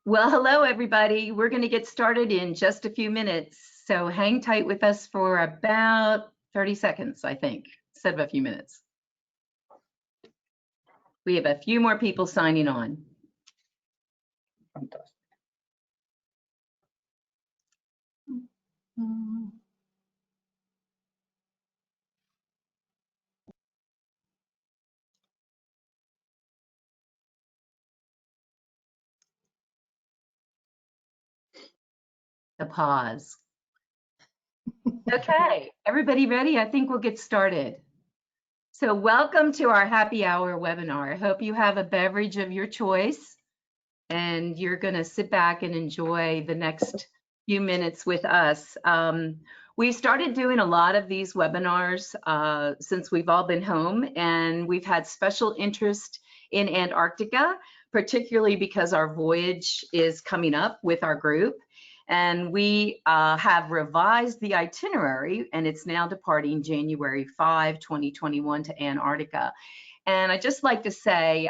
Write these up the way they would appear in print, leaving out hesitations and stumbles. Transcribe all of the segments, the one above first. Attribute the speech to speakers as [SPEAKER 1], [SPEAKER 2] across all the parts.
[SPEAKER 1] Well, hello, everybody. We're going to get started in just a few minutes. So hang tight with us for about 30 seconds, I think, instead of a few minutes. We have a few more people signing on.
[SPEAKER 2] Fantastic.
[SPEAKER 1] The pause. Okay, everybody ready? I think we'll get started. So welcome to our happy hour webinar. I hope you have a beverage of your choice and you're going to sit back and enjoy the next few minutes with us. We've started doing a lot of these webinars since we've all been home, and we've had special interest in Antarctica, particularly because our voyage is coming up with our group. And we have revised the itinerary, and it's now departing January 5, 2021 to Antarctica. And I'd just like to say,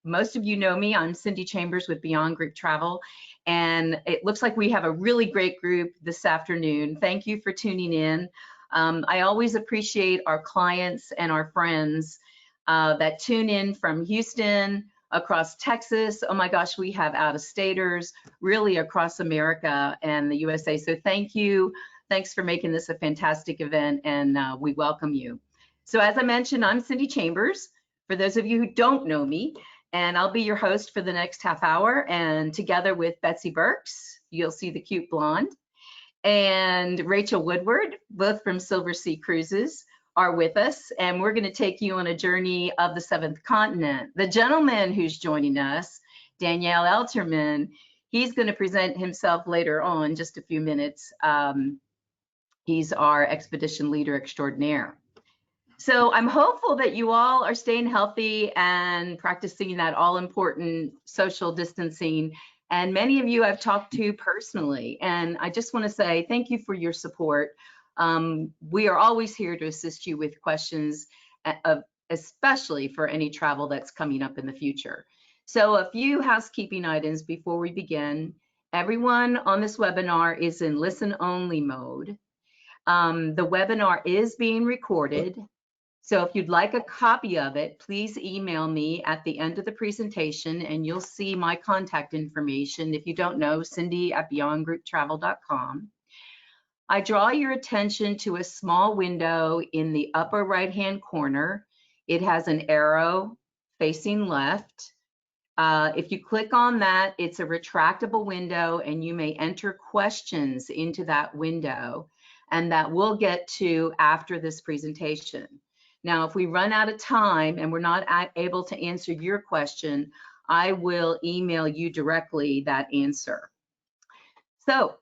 [SPEAKER 1] most of you know me. I'm Cindy Chambers with Beyond Group Travel, and it looks like we have a really great group this afternoon. Thank you for tuning in. I always appreciate our clients and our friends that tune in from Houston, across Texas. Oh my gosh, we have out-of-staters really across America and the USA. So thank you. Thanks for making this a fantastic event, and we welcome you. So as I mentioned, I'm Cindy Chambers, for those of you who don't know me, and I'll be your host for the next half hour. And together with Betsy Burks, you'll see the cute blonde, and Rachel Woodward, both from Silversea Cruises, are with us, and we're going to take you on a journey of the seventh continent. The gentleman who's joining us, Danielle Elterman, he's going to present himself later on, just a few minutes. He's our expedition leader extraordinaire. So I'm hopeful that you all are staying healthy and practicing that all-important social distancing. And many of you I've talked to personally, and I just want to say thank you for your support. We are always here to assist you with questions, especially for any travel that's coming up in the future. So a few housekeeping items before we begin. Everyone on this webinar is in listen-only mode. The webinar is being recorded. So if you'd like a copy of it, please email me at the end of the presentation and you'll see my contact information. If you don't know, Cindy@beyondgrouptravel.com. I draw your attention to a small window in the upper right-hand corner. It has an arrow facing left. If you click on that, it's a retractable window and you may enter questions into that window, and that we'll get to after this presentation. Now, if we run out of time and we're not able to answer your question, I will email you directly that answer. So,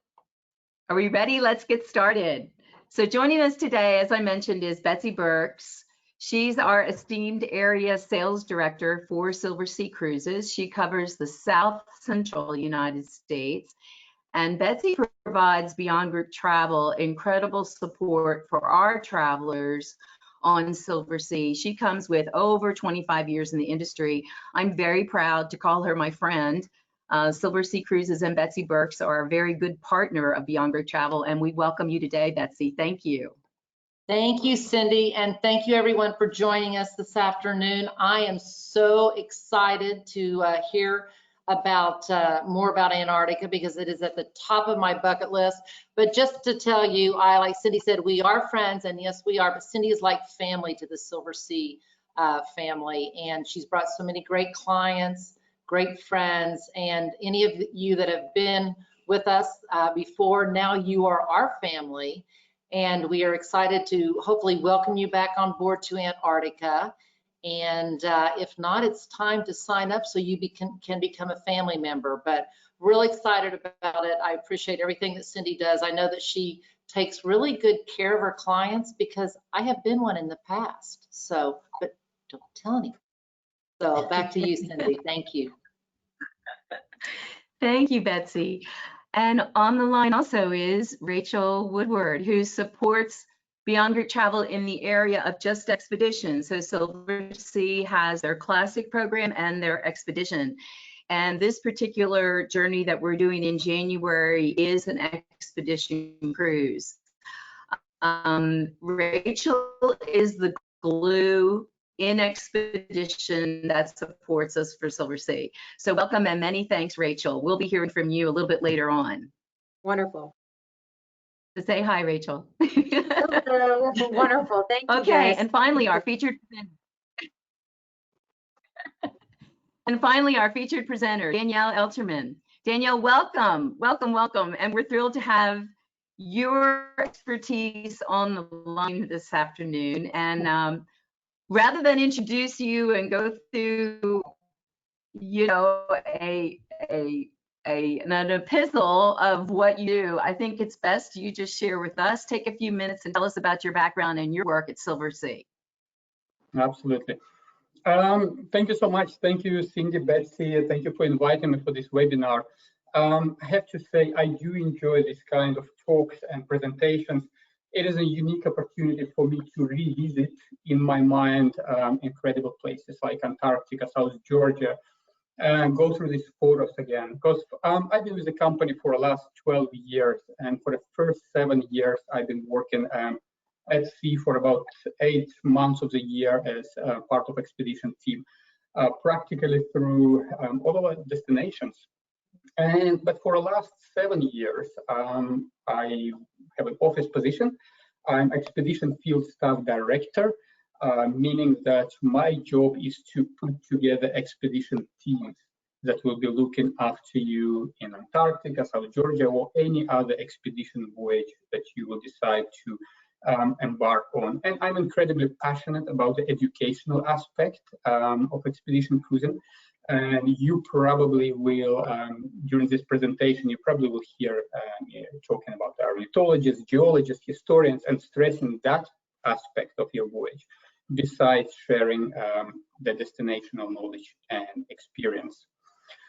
[SPEAKER 1] are we ready? Let's get started. So joining us today, as I mentioned, is Betsy Burks. She's our esteemed area sales director for Silversea Cruises. She covers the South Central United States. And Betsy provides Beyond Group Travel incredible support for our travelers on Silversea. She comes with over 25 years in the industry. I'm very proud to call her my friend. Silversea Cruises and Betsy Burks are a very good partner of Beyond Group Travel, and we welcome you today, Betsy. Thank you.
[SPEAKER 3] Thank you, Cindy, and thank you everyone for joining us this afternoon. I am so excited to hear about more about Antarctica because it is at the top of my bucket list. But just to tell you, like Cindy said, we are friends, and yes, we are, but Cindy is like family to the Silversea family, and she's brought so many great clients, great friends, and any of you that have been with us before, now you are our family, and we are excited to hopefully welcome you back on board to Antarctica. And if not, it's time to sign up so you can become a family member. But really excited about it. I appreciate everything that Cindy does. I know that she takes really good care of her clients because I have been one in the past. So, but don't tell anyone. So back to you, Cindy. Thank you.
[SPEAKER 1] Thank you, Betsy. And on the line also is Rachel Woodward, who supports Beyond Group Travel in the area of just expedition. So Silversea has their classic program and their expedition. And this particular journey that we're doing in January is an expedition cruise. Rachel is the glue in expedition that supports us for Silversea. So welcome and many thanks, Rachel. We'll be hearing from you a little bit later on.
[SPEAKER 2] Wonderful.
[SPEAKER 1] So say hi, Rachel.
[SPEAKER 2] Hello. Wonderful. Thank you.
[SPEAKER 1] Okay,
[SPEAKER 2] Guys.
[SPEAKER 1] and finally our featured presenter, Danielle Elterman. Danielle, welcome, welcome, welcome. And we're thrilled to have your expertise on the line this afternoon. And rather than introduce you and go through, you know, an epistle of what you do, I think it's best you just share with us, take a few minutes and tell us about your background and your work at Silversea.
[SPEAKER 4] Absolutely. Thank you so much. Thank you, Cindy, Betsy. Thank you for inviting me for this webinar. I have to say, I do enjoy this kind of talks and presentations. It is a unique opportunity for me to revisit in my mind incredible places like Antarctica, South Georgia, and go through these photos again. Because I've been with the company for the last 12 years, and for the first 7 years, I've been working at sea for about 8 months of the year as part of expedition team, practically through all of our destinations. But for the last 7 years, I have an office position. I'm expedition field staff director, meaning that my job is to put together expedition teams that will be looking after you in Antarctica, South Georgia, or any other expedition voyage that you will decide to embark on. And I'm incredibly passionate about the educational aspect of expedition cruising. And you probably will, during this presentation, you probably will hear talking about ornithologists, geologists, historians, and stressing that aspect of your voyage, besides sharing the destinational knowledge and experience.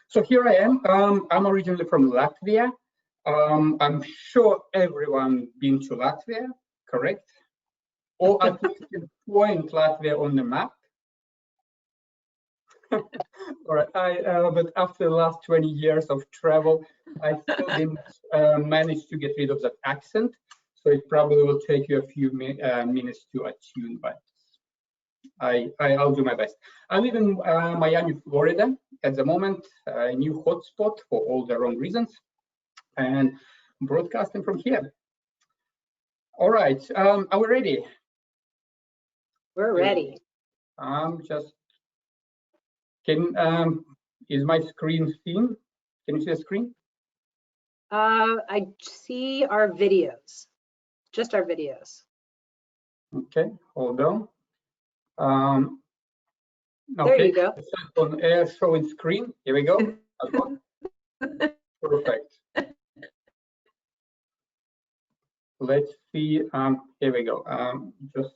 [SPEAKER 4] So here I am. I'm originally from Latvia. I'm sure everyone been to Latvia, correct? Or at least point Latvia on the map. All right, but after the last 20 years of travel, I still didn't manage to get rid of that accent. So it probably will take you a few minutes to attune, but I'll do my best. I live in Miami, Florida at the moment, a new hotspot for all the wrong reasons, and broadcasting from here. All right, are we ready?
[SPEAKER 2] We're ready.
[SPEAKER 4] Is my screen seen? Can you see the screen?
[SPEAKER 2] I see our videos, just our videos.
[SPEAKER 4] Okay, hold on.
[SPEAKER 2] There
[SPEAKER 4] Okay.
[SPEAKER 2] you go.
[SPEAKER 4] On air showing screen. Here we go. Perfect. Let's see. Here we go. Just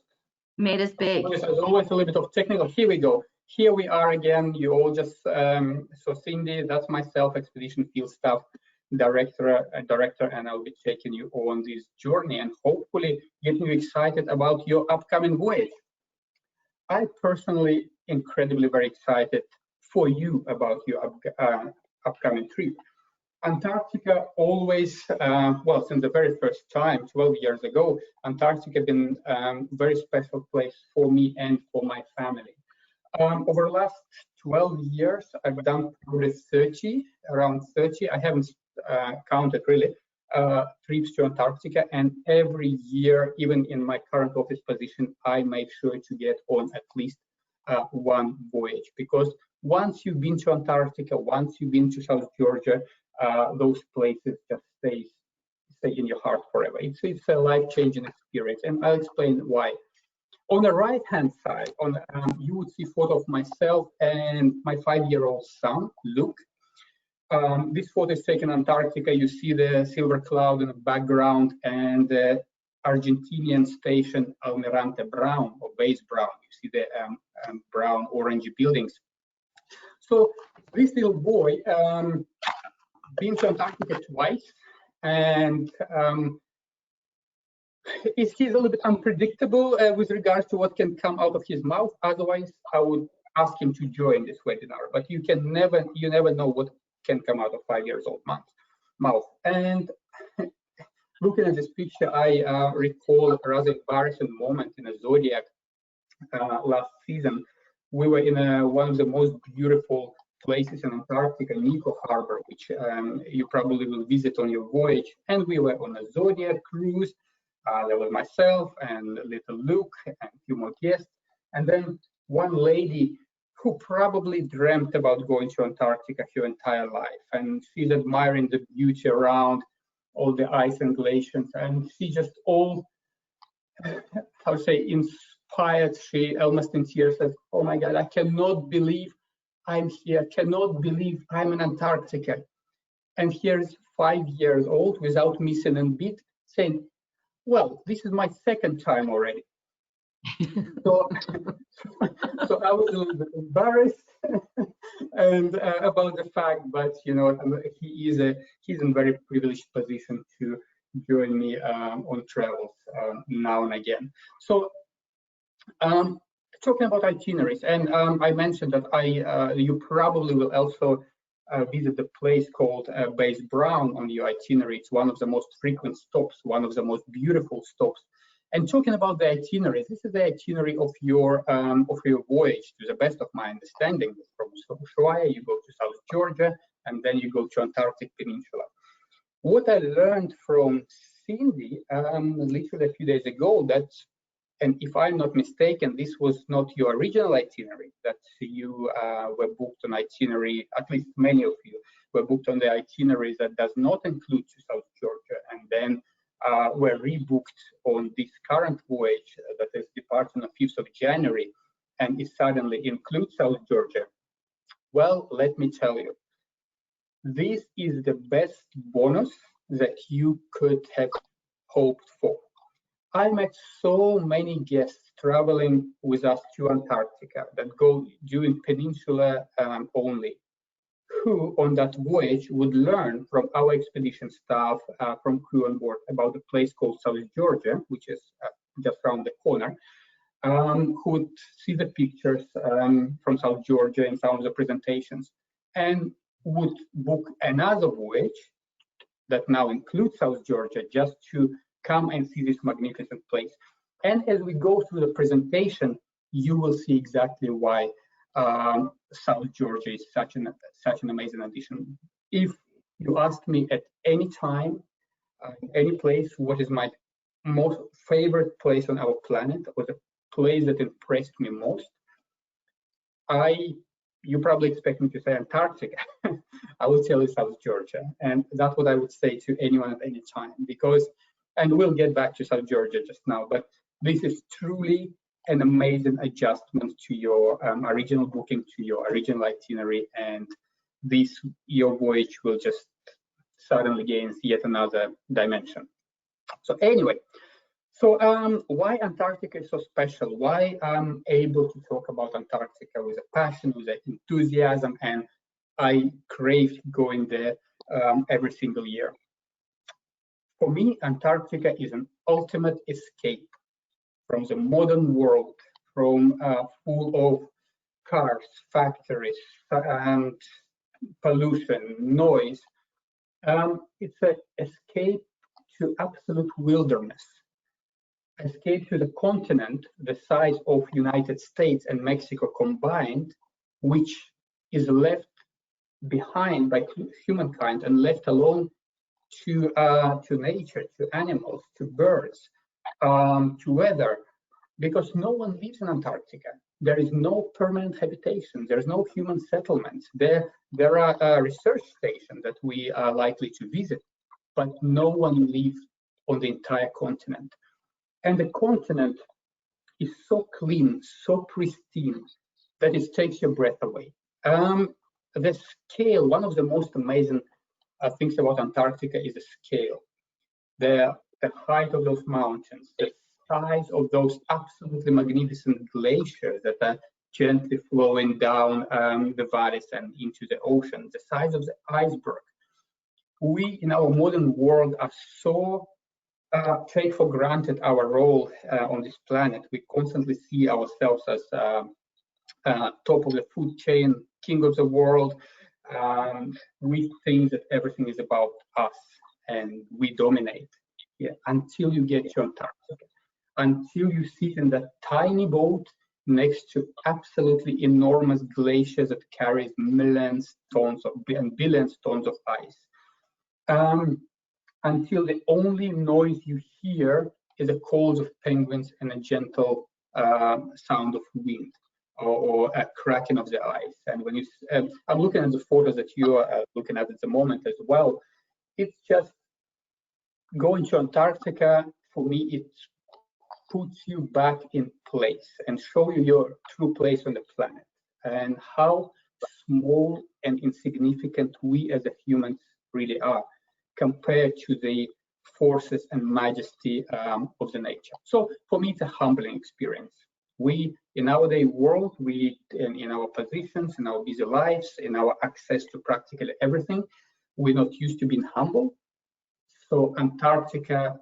[SPEAKER 1] Made us big.
[SPEAKER 4] there's always a little bit of technical. Here we go. Here we are again. You all just so Cindy, that's myself, expedition field staff director, and I'll be taking you on this journey and hopefully getting you excited about your upcoming voyage. I personally incredibly very excited for you about your upcoming trip. Antarctica always, well, since the very first time, 12 years ago, Antarctica has been a very special place for me and for my family. Over the last 12 years, I've done probably around 30. I haven't counted really, trips to Antarctica, and every year, even in my current office position, I make sure to get on at least one voyage, because once you've been to Antarctica, once you've been to South Georgia, those places just stay in your heart forever. It's a life-changing experience, and I'll explain why. On the right-hand side, you would see a photo of myself and my 5-year-old son, Luke. This photo is taken in Antarctica. You see the silver cloud in the background and the Argentinian station Almirante Brown, or Base Brown. You see the brown orange buildings. So this little boy been to Antarctica twice, and he's a little bit unpredictable with regards to what can come out of his mouth. Otherwise, I asking to join this webinar, but you never know what can come out of 5-year-old mouth. And looking at this picture, I recall a rather embarrassing moment in a Zodiac last season. We were in one of the most beautiful places in Antarctica, Nico Harbor, which you probably will visit on your voyage. And we were on a Zodiac cruise. There was myself and little Luke and a few more guests. And then one lady who probably dreamt about going to Antarctica her entire life. And she's admiring the beauty around, all the ice and glaciers. And she just inspired. She almost in tears says, "Oh my God, I cannot believe I'm here. Cannot believe I'm in Antarctica." And here's 5 years old without missing a beat saying, "Well, this is my second time already." So I was a little bit embarrassed and about the fact, but he's in very privileged position to join me on travels now and again. So talking about itineraries, and I mentioned that you probably will also visit the place called Base Brown on your itinerary. It's one of the most frequent stops, one of the most beautiful stops. And talking about the itineraries, this is the itinerary of your voyage. To the best of my understanding, from Ushuaia you go to South Georgia, and then you go to Antarctic Peninsula. What I learned from Cindy literally a few days ago, that, and if I'm not mistaken, this was not your original itinerary, that you were booked on itinerary, at least many of you were booked on the itinerary that does not include to South Georgia, and then were rebooked on this current voyage that is departing on 5th of January, and it suddenly includes South Georgia. Well, let me tell you, this is the best bonus that you could have hoped for. I met so many guests traveling with us to Antarctica that go doing peninsula only, who on that voyage would learn from our expedition staff, from crew on board, about a place called South Georgia, which is just around the corner, who would see the pictures from South Georgia in some of the presentations, and would book another voyage that now includes South Georgia just to come and see this magnificent place. And as we go through the presentation, you will see exactly why South Georgia is such an amazing addition. If you ask me at any time, any place, what is my most favorite place on our planet, or the place that impressed me most, you probably expect me to say Antarctica. I will tell you South Georgia, and that's what I would say to anyone at any time, because, and we'll get back to South Georgia just now, but this is truly an amazing adjustment to your original booking, to your original itinerary, and your voyage will just suddenly gain yet another dimension. So anyway, why Antarctica is so special? Why I'm able to talk about Antarctica with a passion, with an enthusiasm, and I crave going there every single year. For me, Antarctica is an ultimate escape from the modern world, from full of cars, factories, and pollution, noise. It's an escape to absolute wilderness, escape to the continent the size of United States and Mexico combined, which is left behind by humankind and left alone to nature, to animals, to birds, to weather, because no one lives in Antarctica. There is no permanent habitation. There is no human settlements. There are research stations that we are likely to visit, but no one lives on the entire continent. And the continent is so clean, so pristine, that it takes your breath away. The scale, one of the most amazing things about Antarctica is the scale. The height of those mountains, the size of those absolutely magnificent glaciers that are gently flowing down the valleys and into the ocean, the size of the iceberg. We in our modern world are so take for granted our role on this planet. We constantly see ourselves top of the food chain, king of the world. We think that everything is about us and we dominate. Yeah, until you get to Antarctica, until you sit in that tiny boat next to absolutely enormous glaciers that carries millions tons of and billions tons of ice. Until the only noise you hear is the calls of penguins and a gentle sound of wind or a cracking of the ice. And when you, I'm looking at the photos that you are looking at the moment as well. It's just going to Antarctica, for me, it puts you back in place and show you your true place on the planet and how small and insignificant we as a humans really are compared to the forces and majesty of the nature. So for me, it's a humbling experience. We, in our day world, we, in our positions, in our busy lives, in our access to practically everything, we're not used to being humble. So Antarctica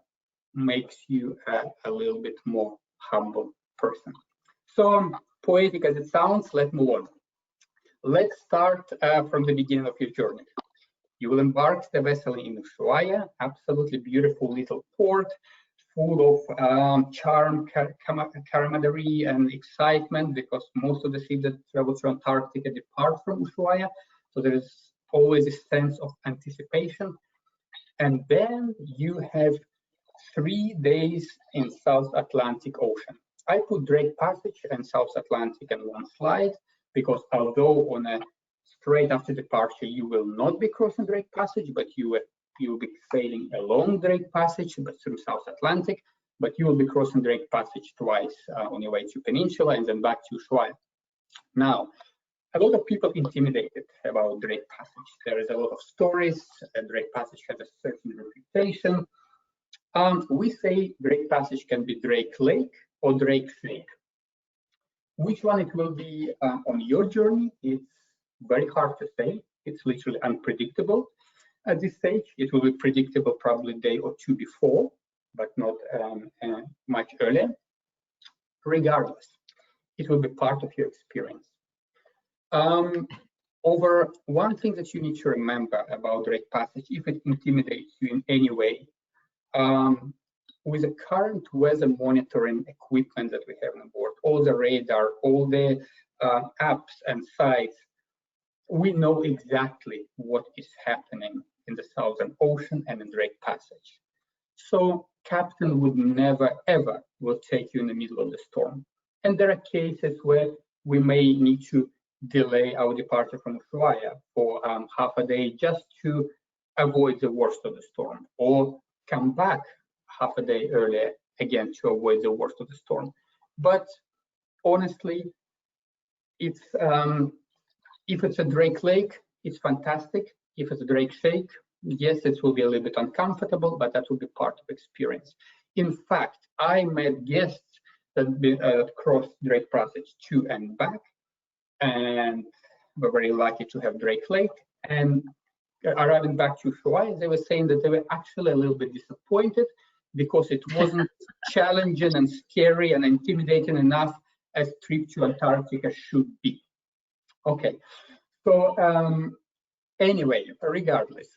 [SPEAKER 4] makes you a little bit more humble person. So poetic as it sounds, let's move on. Let's start from the beginning of your journey. You will embark the vessel in Ushuaia, absolutely beautiful little port, full of charm, camaraderie, and excitement, because most of the ships that travel to Antarctica depart from Ushuaia. So there is always a sense of anticipation. And then you have 3 days in South Atlantic Ocean. I put Drake Passage and South Atlantic in one slide, because although on a straight after departure, you will not be crossing Drake Passage, but you will be sailing along Drake Passage, but through South Atlantic, but you will be crossing Drake Passage twice on your way to Peninsula and then back to Ushuaia. Now, a lot of people intimidated about Drake Passage. There is a lot of stories. Drake Passage has a certain reputation. We say Drake Passage can be Drake Lake or Drake Lake. Which one it will be on your journey? It's very hard to say. It's literally unpredictable at this stage. It will be predictable probably a day or 2 before, but not much earlier. Regardless, it will be part of your experience. Over one thing that you need to remember about Drake Passage, if it intimidates you in any way, with the current weather monitoring equipment that we have on board, all the radar, all the apps and sites, we know exactly what is happening in the Southern Ocean and in Drake Passage. So captain would never, ever will take you in the middle of the storm. And there are cases where we may need to delay our departure from Ushuaia for half a day just to avoid the worst of the storm, or come back half a day earlier again to avoid the worst of the storm. But honestly, it's if it's a Drake Lake, it's fantastic. If it's a Drake Lake, yes, it will be a little bit uncomfortable, but that will be part of experience. In fact, I met guests that crossed Drake Passage to and back, and were very lucky to have Drake Lake. And arriving back to Ushuaia, they were saying that they were actually a little bit disappointed because it wasn't challenging and scary and intimidating enough as trip to Antarctica should be. Okay, so anyway, regardless,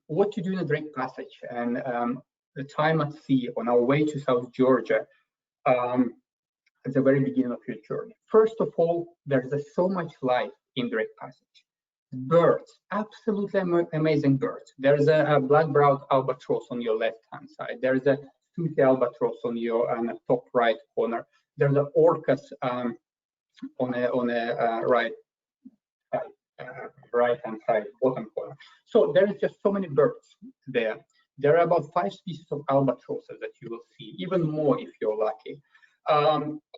[SPEAKER 4] what to do in the Drake Passage and the time at sea on our way to South Georgia at the very beginning of your journey. First of all, there's so much life in Drake Passage. Birds, absolutely amazing birds. There's a black-browed albatross on your left-hand side. There's a sooty albatross on your top right corner. There's an orcas on a right-hand side, bottom corner. So there is just so many birds there. There are about 5 species of albatrosses that you will see, even more if you're lucky.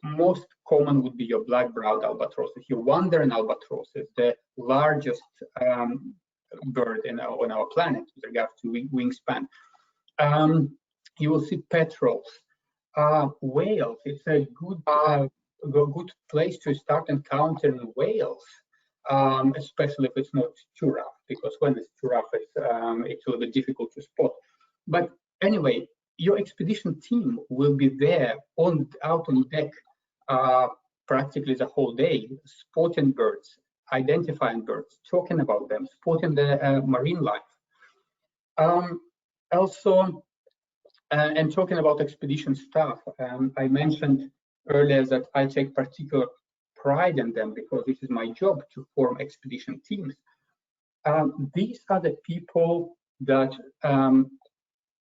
[SPEAKER 4] Most common would be your black-browed albatross. If you wander in albatrosses, the largest bird on our planet with regards to wingspan. You will see petrels, whales. It's a good place to start encountering whales, especially if it's not too rough, because when it's too rough, it's a little bit difficult to spot. But anyway, your expedition team will be there out on deck practically the whole day, spotting birds, identifying birds, talking about them, spotting the marine life. Also, and talking about expedition staff, I mentioned earlier that I take particular pride in them because this is my job to form expedition teams. These are the people that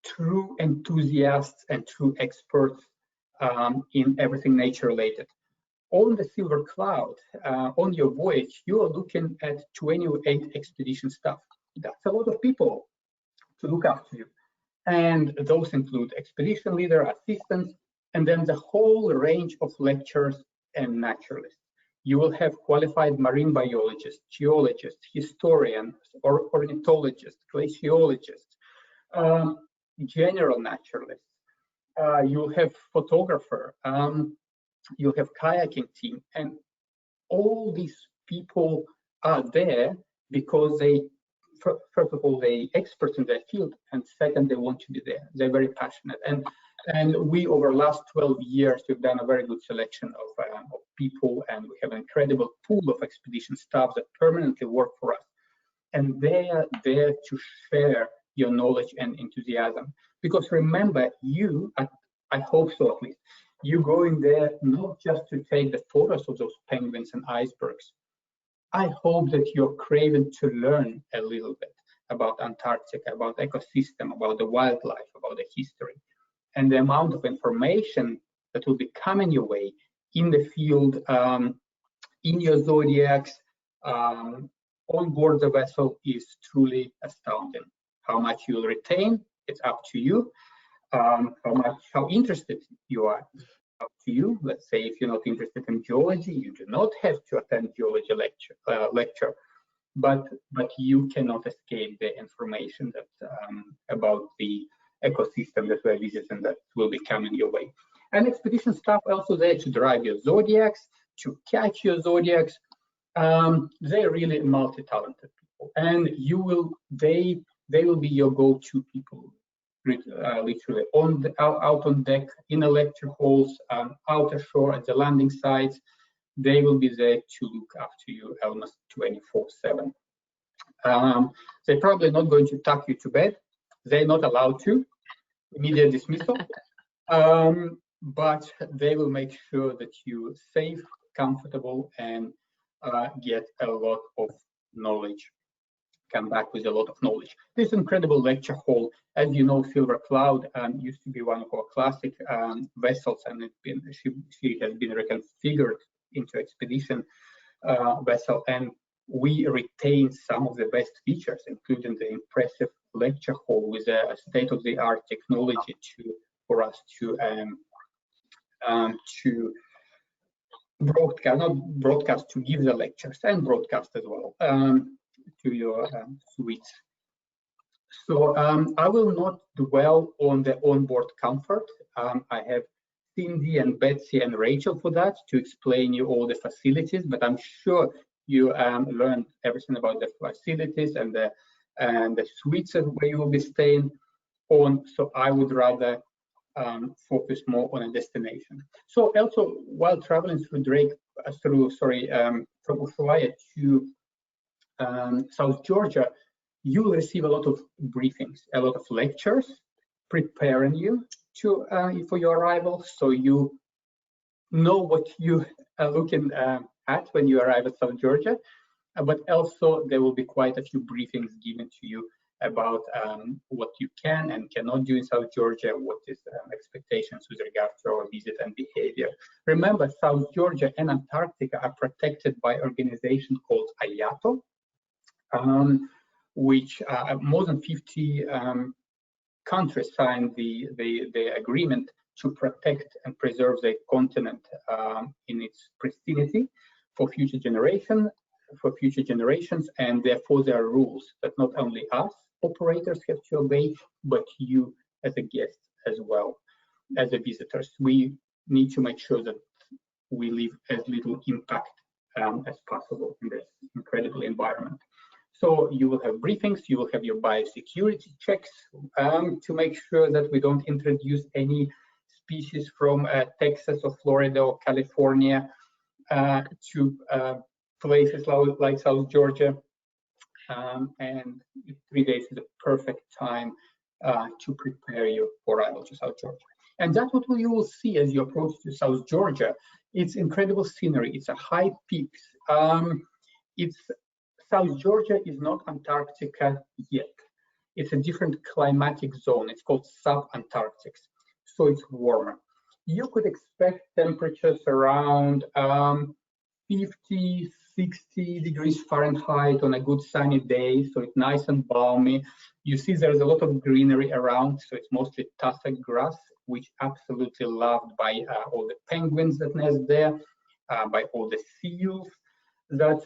[SPEAKER 4] true enthusiasts and true experts in everything nature related. On the Silver Cloud, on your voyage, you are looking at 28 expedition staff. That's a lot of people to look after you. And those include expedition leader, assistants, and then the whole range of lecturers and naturalists. You will have qualified marine biologists, geologists, historians, or ornithologists, glaciologists, general naturalists. You'll have photographer, you'll have kayaking team, and all these people are there because they, first of all, they're experts in their field, and second, they want to be there. They're very passionate. And we, over the last 12 years, we've done a very good selection of people, and we have an incredible pool of expedition staff that permanently work for us. And they are there to share your knowledge and enthusiasm. Because remember, you, I hope so at least, you go in there not just to take the photos of those penguins and icebergs. I hope that you're craving to learn a little bit about Antarctica, about ecosystem, about the wildlife, about the history. And the amount of information that will be coming your way in the field, in your zodiacs, on board the vessel is truly astounding. How much you'll retain, it's up to you. How interested you are, up to you. Let's say if you're not interested in geology, you do not have to attend geology lecture, but you cannot escape the information that about the ecosystem that we're visiting that will be coming your way. And expedition staff also there to drive your zodiacs, to catch your zodiacs. They're really multi-talented people, and they will be your go-to people, literally out on deck, in the lecture halls, out ashore at the landing sites. They will be there to look after you almost 24/7. They're probably not going to tuck you to bed. They're not allowed to, immediate dismissal. But they will make sure that you're safe, comfortable, and get a lot of knowledge. Come back with a lot of knowledge. This incredible lecture hall, as you know, Silver Cloud used to be one of our classic vessels, and she has been reconfigured into expedition vessel, and we retain some of the best features, including the impressive lecture hall with a state-of-the-art technology for us to broadcast, to give the lectures and broadcast as well to your suites. So I will not dwell on the onboard comfort. I have Cindy and Betsy and Rachel for that to explain you all the facilities, but I'm sure you learned everything about the facilities and the suites where you will be staying on. So I would rather focus more on a destination. So also, while traveling through from Ushuaia to South Georgia, you will receive a lot of briefings, a lot of lectures preparing you for your arrival, so you know what you are looking at when you arrive at South Georgia. But also there will be quite a few briefings given to you about what you can and cannot do in South Georgia, what is expectations with regard to our visit and behavior. Remember, South Georgia and Antarctica are protected by an organization called IATO, which more than 50 countries signed the agreement to protect and preserve the continent in its pristinity for future generations, and therefore there are rules that not only us operators have to obey, but you as a guest as well, as a visitors. We need to make sure that we leave as little impact as possible in this incredible environment. So you will have briefings, you will have your biosecurity checks to make sure that we don't introduce any species from Texas or Florida or California to places like South Georgia, and 3 days is the perfect time to prepare you for arrival to South Georgia. And that's what you will see as you approach to South Georgia. It's incredible scenery. It's a high peaks. South Georgia is not Antarctica yet. It's a different climatic zone. It's called sub-Antarctic, so it's warmer. You could expect temperatures around 50, 60 degrees Fahrenheit on a good sunny day, so it's nice and balmy. You see there's a lot of greenery around, so it's mostly tussock grass, which absolutely loved by all the penguins that nest there, by all the seals that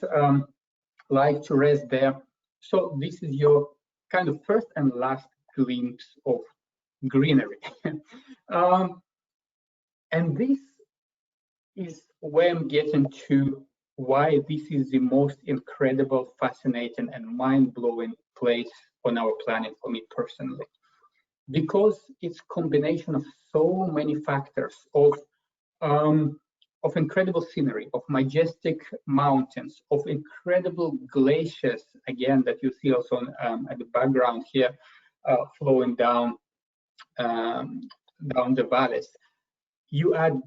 [SPEAKER 4] like to rest there. So this is your kind of first and last glimpse of greenery. And this is where I'm getting to why this is the most incredible, fascinating, and mind-blowing place on our planet for me personally. Because it's a combination of so many factors of incredible scenery, of majestic mountains, of incredible glaciers, again, that you see also at the background here, flowing down the valleys. You add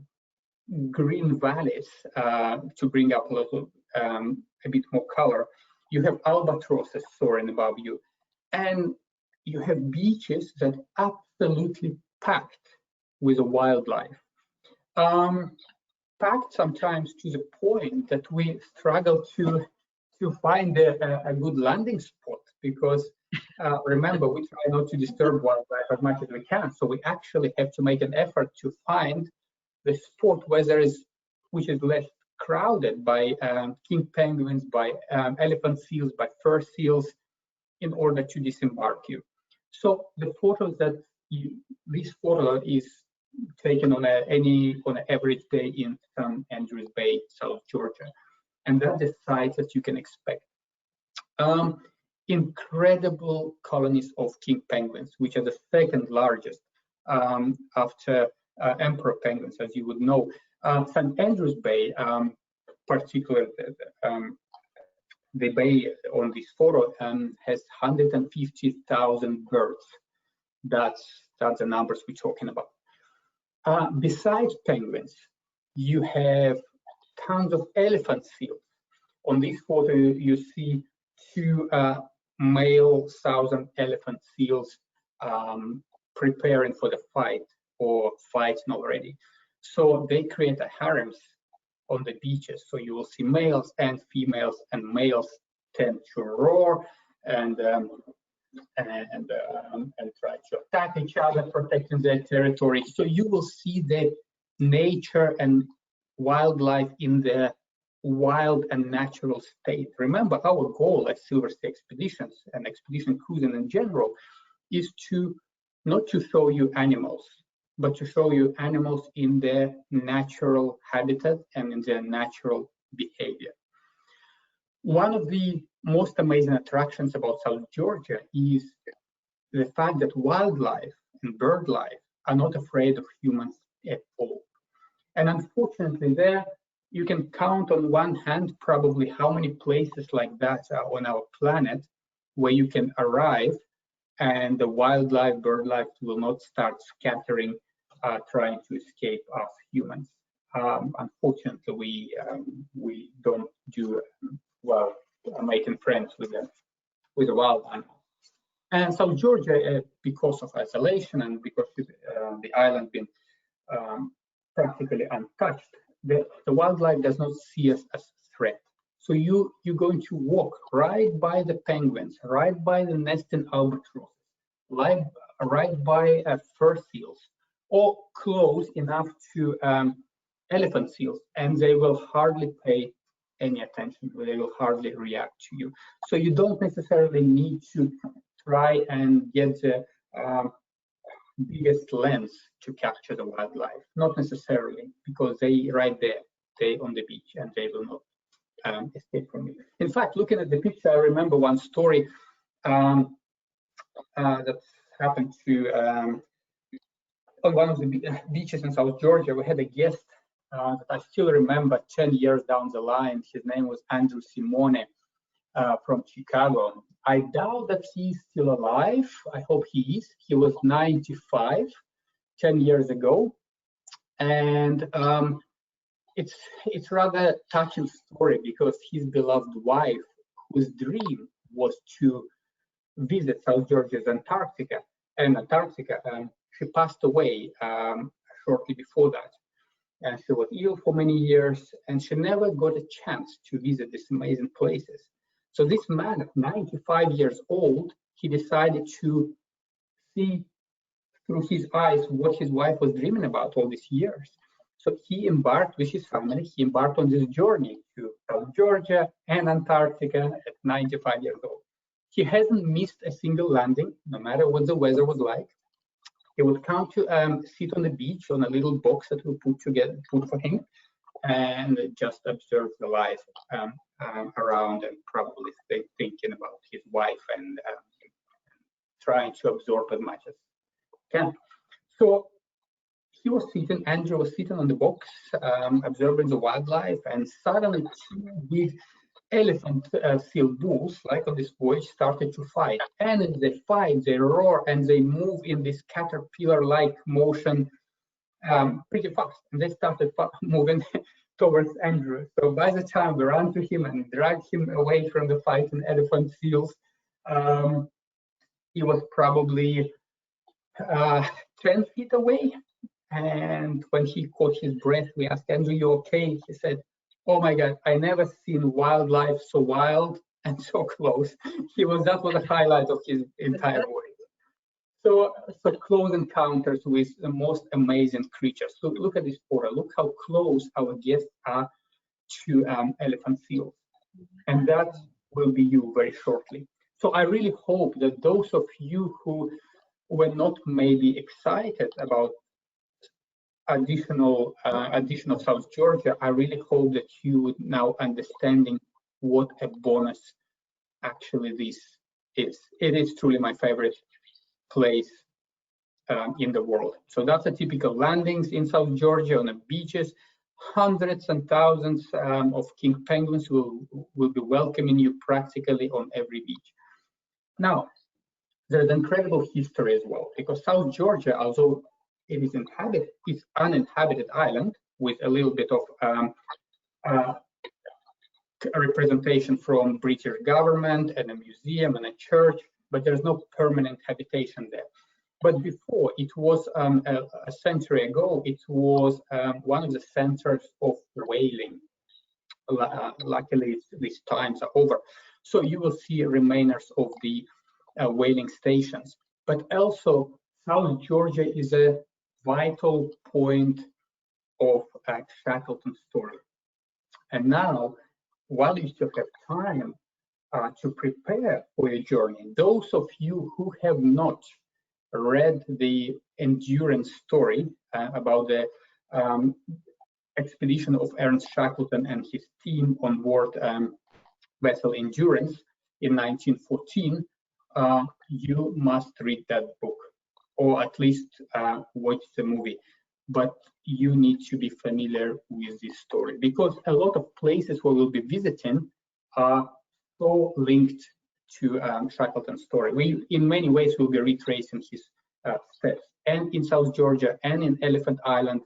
[SPEAKER 4] green valleys to bring up a bit more color. You have albatrosses soaring above you, and you have beaches that are absolutely packed with wildlife. Packed sometimes to the point that we struggle to find a good landing spot, because remember, we try not to disturb wildlife as much as we can, so we actually have to make an effort to find the spot where which is less crowded by king penguins, by elephant seals, by fur seals, in order to disembark you. So the photos this photo is taken on an average day in St. Andrews Bay, South Georgia, and that's the size that you can expect. Incredible colonies of king penguins, which are the second largest after emperor penguins, as you would know. St. Andrews Bay, particularly the bay on this photo, has 150,000 birds. That's the numbers we're talking about. Besides penguins, you have tons of elephant seals. On this photo, you see two male southern elephant seals preparing for the fight or fighting already. So they create a harems on the beaches. So you will see males and females, and males tend to roar and try to attack each other, protecting their territory. So you will see the nature and wildlife in the wild and natural state. Remember, our goal at Silversea Expeditions and expedition cruising in general is to not to show you animals, but to show you animals in their natural habitat and in their natural behavior. One of the most amazing attractions about South Georgia is the fact that wildlife and bird life are not afraid of humans at all. And unfortunately, there you can count on one hand probably how many places like that are on our planet where you can arrive and the wildlife, bird life will not start scattering, trying to escape us humans. Unfortunately, we don't do well making friends with the wild animals. And South Georgia, because of isolation and because the island being practically untouched, the wildlife does not see us as a threat. So you're going to walk right by the penguins, right by the nesting albatross, right by fur seals, or close enough to elephant seals, and they will hardly pay any attention. They will hardly react to you. So you don't necessarily need to try and get the biggest lens to capture the wildlife. Not necessarily, because they right there, they on the beach, and they will not escape from you. In fact, looking at the picture, I remember one story that happened to on one of the beaches in South Georgia. We had a guest that I still remember 10 years down the line. His name was Andrew Simone from Chicago. I doubt that he's still alive. I hope he is. He was 95 10 years ago. And it's rather touching story because his beloved wife, whose dream was to visit South Georgia's Antarctica, she passed away shortly before that. And she was ill for many years, and she never got a chance to visit these amazing places. So this man at 95 years old, he decided to see through his eyes what his wife was dreaming about all these years. So he embarked with his family, he embarked on this journey to South Georgia and Antarctica at 95 years old. He hasn't missed a single landing, no matter what the weather was like. He would come to sit on the beach on a little box that we put for him, and just observe the life around, and probably thinking about his wife and trying to absorb as much as can. So he was sitting, Andrew was sitting on the box, observing the wildlife, and suddenly two big elephant seal bulls, like on this voyage, started to fight. And as they fight, they roar and they move in this caterpillar-like motion pretty fast. And they started moving towards Andrew. So by the time we ran to him and dragged him away from the fighting elephant seals, he was probably 10 feet away. And when he caught his breath, we asked, Andrew, you okay? He said, oh my God, I never seen wildlife so wild and so close. That was the highlight of his entire voyage. So close encounters with the most amazing creatures. So look at this photo. Look how close our guests are to elephant seals. And that will be you very shortly. So I really hope that those of you who were not maybe excited about additional South Georgia, I really hope that you would now understanding what a bonus actually this is. It is truly my favorite place in the world. So that's a typical landings in South Georgia on the beaches. Hundreds and thousands of king penguins will be welcoming you practically on every beach. Now, there's incredible history as well, because South Georgia, although it is inhabited, it's uninhabited island with a little bit of representation from British government and a museum and a church, but there's no permanent habitation there. But before, it was a century ago, it was one of the centers of whaling. Luckily, these times are over. So you will see remainers of the whaling stations. But also, South Georgia is a vital point of Shackleton's story. And now, while you still have time to prepare for your journey, those of you who have not read the Endurance story about the expedition of Ernest Shackleton and his team on board vessel Endurance in 1914, you must read that book, or at least watch the movie. But you need to be familiar with this story, because a lot of places where we'll be visiting are so linked to Shackleton's story. In many ways, we'll be retracing his steps, and in South Georgia, and in Elephant Island,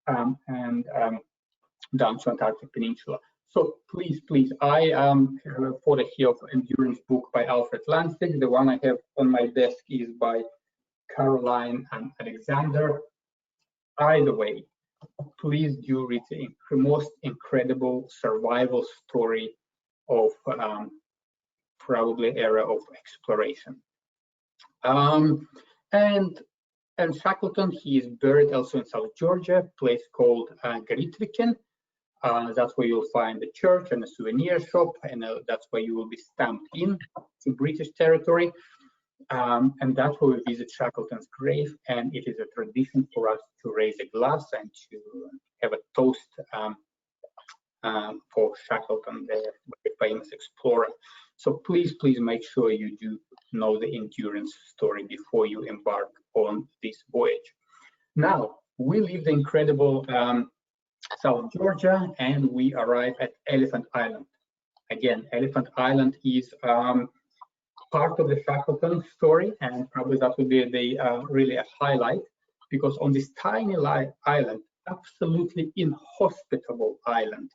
[SPEAKER 4] and down to Antarctic Peninsula. So please, I have a photo here of Endurance book by Alfred Lansing. The one I have on my desk is by Caroline and Alexander. Either way, please do read the most incredible survival story of probably era of exploration. And Shackleton, he is buried also in South Georgia, a place called Grytviken. That's where you'll find the church and a souvenir shop, and that's where you will be stamped in to British territory. And that's where we visit Shackleton's grave, and it is a tradition for us to raise a glass and to have a toast for Shackleton, the very famous explorer. So please make sure you do know the Endurance story before you embark on this voyage. Now, we leave the incredible South Georgia, and we arrive at Elephant Island. Again, Elephant Island is part of the Shackleton story, and probably that would be the really a highlight, because on this tiny island, absolutely inhospitable island,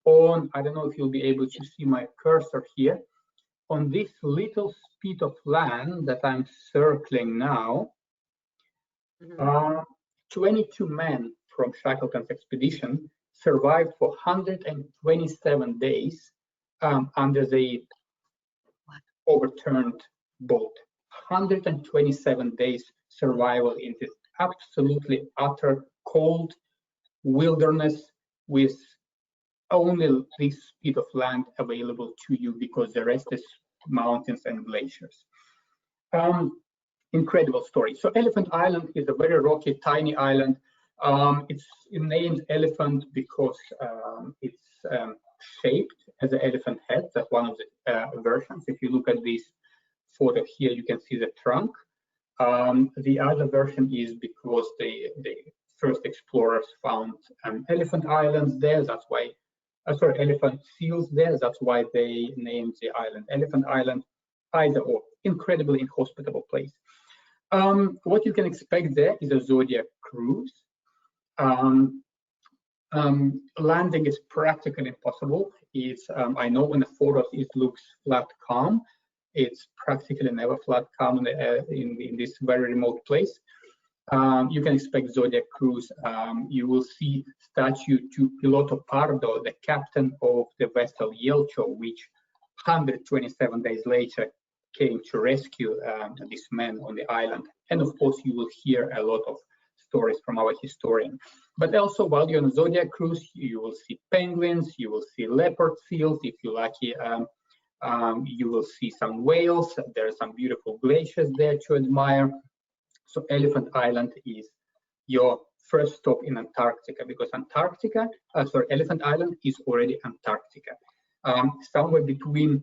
[SPEAKER 4] I don't know if you'll be able to see my cursor here, on this little spit of land that I'm circling now, 22 men from Shackleton's expedition survived for 127 days under the overturned boat. 127 days survival in this absolutely utter cold wilderness with only this bit of land available to you, because the rest is mountains and glaciers. Incredible story. So Elephant Island is a very rocky, tiny island. It's named Elephant because it's shaped as an elephant head. That's one of the versions. If you look at this photo here, you can see the trunk. The other version is because the first explorers found elephant islands there. That's why, elephant seals there. That's why they named the island Elephant Island. Either or, incredibly inhospitable place. What you can expect there is a Zodiac cruise. Landing is practically impossible. It's I know in the photos it looks flat calm. It's practically never flat calm in this very remote place. You can expect Zodiac cruise. You will see statue to Piloto Pardo, the captain of the vessel Yelcho, which 127 days later came to rescue this man on the island. And of course, you will hear a lot of stories from our historian. But also, while you're on a Zodiac cruise, you will see penguins, you will see leopard seals. If you're lucky, you will see some whales. There are some beautiful glaciers there to admire. So Elephant Island is your first stop in Antarctica, because Elephant Island is already Antarctica. Somewhere between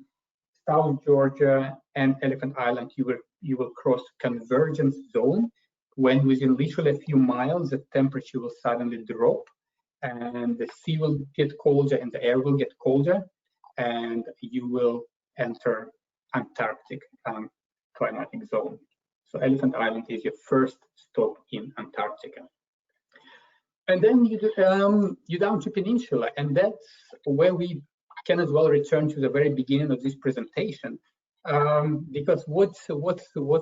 [SPEAKER 4] South Georgia and Elephant Island, you will cross convergence zone, when within literally a few miles, the temperature will suddenly drop, and the sea will get colder and the air will get colder, and you will enter Antarctic climatic zone. So Elephant Island is your first stop in Antarctica. And then you down to Peninsula, and that's where we can as well return to the very beginning of this presentation, because what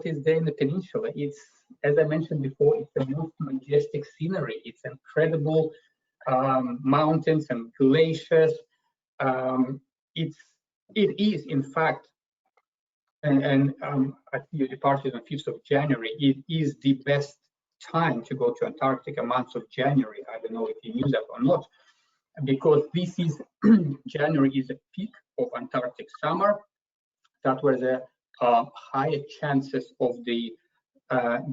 [SPEAKER 4] is there in the peninsula? It's, as I mentioned before, it's the most majestic scenery. It's incredible mountains and glaciers. It is, in fact, and at your departure on 5th of January, it is the best time to go to Antarctica, month of January. I don't know if you knew that or not, because this is January is a peak of Antarctic summer. That were the higher chances of the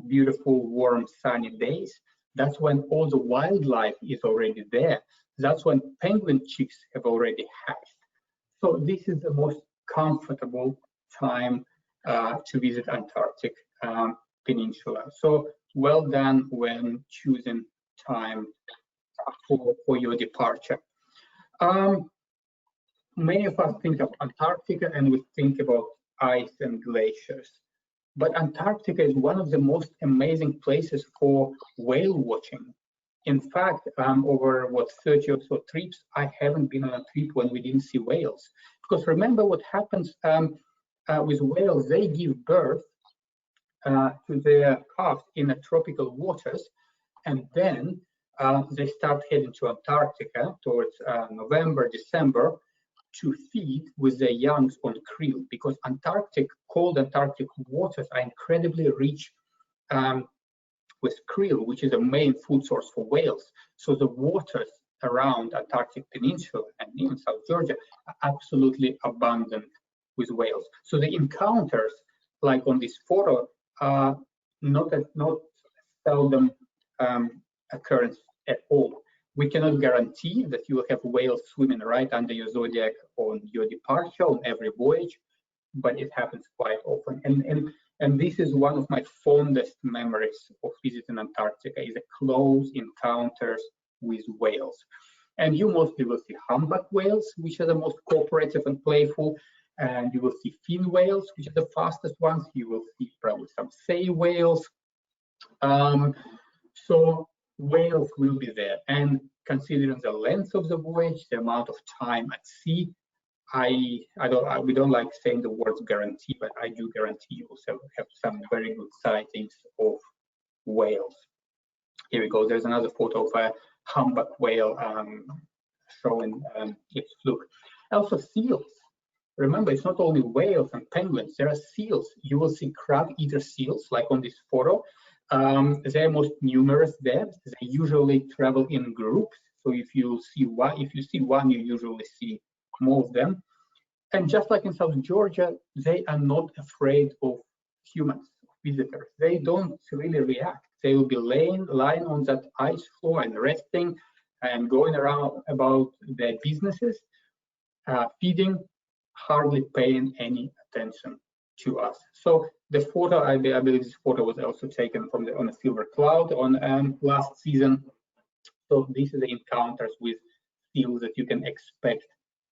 [SPEAKER 4] beautiful, warm, sunny days. That's when all the wildlife is already there. That's when penguin chicks have already hatched. So this is the most comfortable time to visit Antarctic Peninsula. So well done when choosing time for your departure. Many of us think of Antarctica and we think about ice and glaciers, but Antarctica is one of the most amazing places for whale watching. In fact, over 30 or so trips, I haven't been on a trip when we didn't see whales. Because remember what happens with whales, they give birth to their calves in the tropical waters, and then they start heading to Antarctica towards November, December, to feed with their youngs on krill, because cold Antarctic waters are incredibly rich with krill, which is a main food source for whales. So the waters around Antarctic Peninsula and even South Georgia are absolutely abundant with whales. So the encounters, like on this photo, are not seldom occurrence at all. We cannot guarantee that you will have whales swimming right under your Zodiac on your departure on every voyage, but it happens quite often. And this is one of my fondest memories of visiting Antarctica, is the close encounters with whales. And you mostly will see humpback whales, which are the most cooperative and playful. And you will see fin whales, which are the fastest ones. You will see probably some sei whales. So whales will be there. And considering the length of the voyage, the amount of time at sea, we don't like saying the words guarantee, but I do guarantee you will have some very good sightings of whales. Here we go. There's another photo of a humpback whale showing its fluke. Also seals. Remember, it's not only whales and penguins. There are seals. You will see crab-eater seals, like on this photo. They're most numerous there. They usually travel in groups. So if you see one, you usually see more of them. And just like in South Georgia, they are not afraid of humans, visitors. They don't really react. They will be lying on that ice floor and resting and going around about their businesses, feeding, hardly paying any attention to us. So the photo, I believe this photo was also taken from on a silver cloud on last season. So these are the encounters with seals that you can expect